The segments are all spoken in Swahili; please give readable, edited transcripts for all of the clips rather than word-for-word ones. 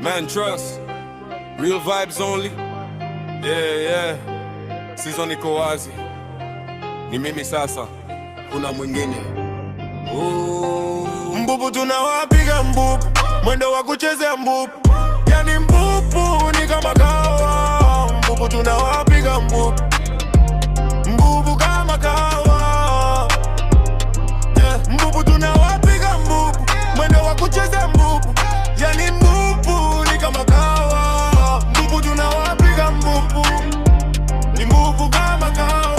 Man trust, real vibes only. Yeah. Season iko wazi, ni mimi sasa, kuna mwingine. Mbubu tunawapiga mbubu, mwendo wa kuchezea mbubu. Yani mbubu ni kama kawa. Mbubu tunawapiga mbubu, mbubu kama kawa. Mbubu tunawapiga mbubu, mwendo wa kuchezea mbubu. Yani mbubu ni kama kawa. Mbubu tunawapiga mbubu, ni mbubu kama kawa.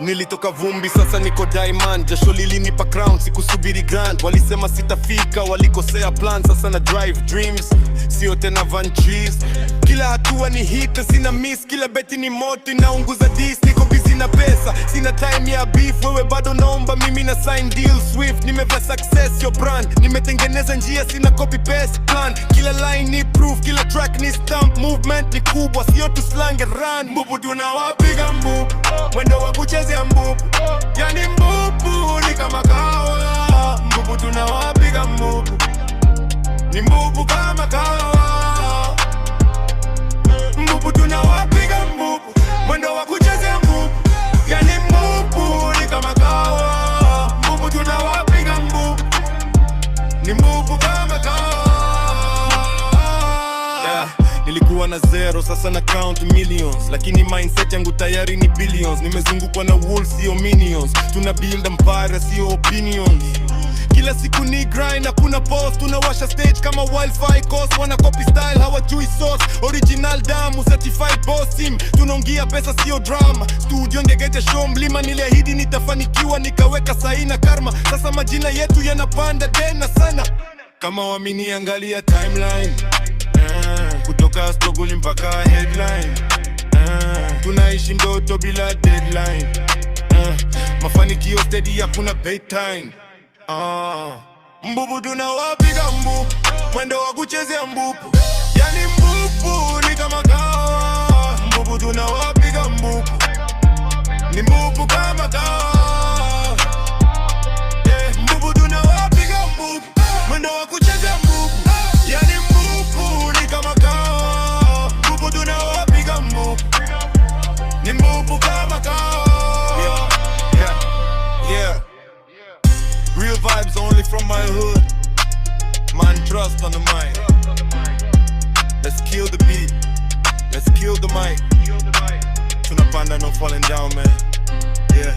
Nilitoka vumbi, sasa niko diamond. Jasho lilinipa crown, sikusubiri grand. Walisema sitafika, walikosea plan. Sasa na drive dreams, sio tena van trees. Kila hatua ni hit, sina miss. Kila beti ni moto, inaunguza dis. Niko busy na pesa, sina time ya beef. Wewe bado naomba, mimi na sign deal swift. Nimevaa success, your brand. Nimetengeneza njia, sina copy paste plan. Kila line ni proof, kila track ni stamp. Movement ni kubwa, sio tu slang and run. Mbubu tunawapiga mbubu, mwendo wa kuchezea mbubu. Yani mbubu ni kama kawa. Mbubu tunawapiga mbubu, ni mbubu kama kawa. Mbubu tunawapiga mbubu, mwendo wa kuchezea mbubu. Yani mbubu ni kama kawa. Mbubu tunawapiga mbubu, ni mbubu kama kawa. Nilikuwa na zero, sasa na count millions. Lakini mindset yangu tayari ni billions. Nimezungukwa na wolves, sio minions. Tuna build empire, sio opinions. Kila siku ni grind, hakuna pause. Tunawasha stage kama wildfire coast. Wana copy style, hawajui source. Original damu, certified boss team. Tunaongia pesa, sio drama. Studio ngegete show mlima. Niliahidi nitafanikiwa, nikaweka sahi na karma. Sasa majina yetu yanapanda tena sana. Kama wamini, angalia timeline. Kutoka struggle mpaka headline. Tunaishi ndoto bila deadline. Mafanikio steady, hakuna bedtime. Mbubu tunawapiga mbubu, mwendo wa kuchezea mbubu. Yani mbubu ni kama kawa. Mbubu tunawapiga mbubu, ni mbubu kama kawa. Mbubu tunawapiga mbubu, mwendo wa kuchezea mbubu. Yani mbubu ni kama kawa. Mbubu tunawapiga mbubu, ni mbubu kama kawa. Real vibes only from my hood. Man trust on the mic. Let's kill the beat, let's kill the mic. Tunapanda, no falling down, man. Yeah.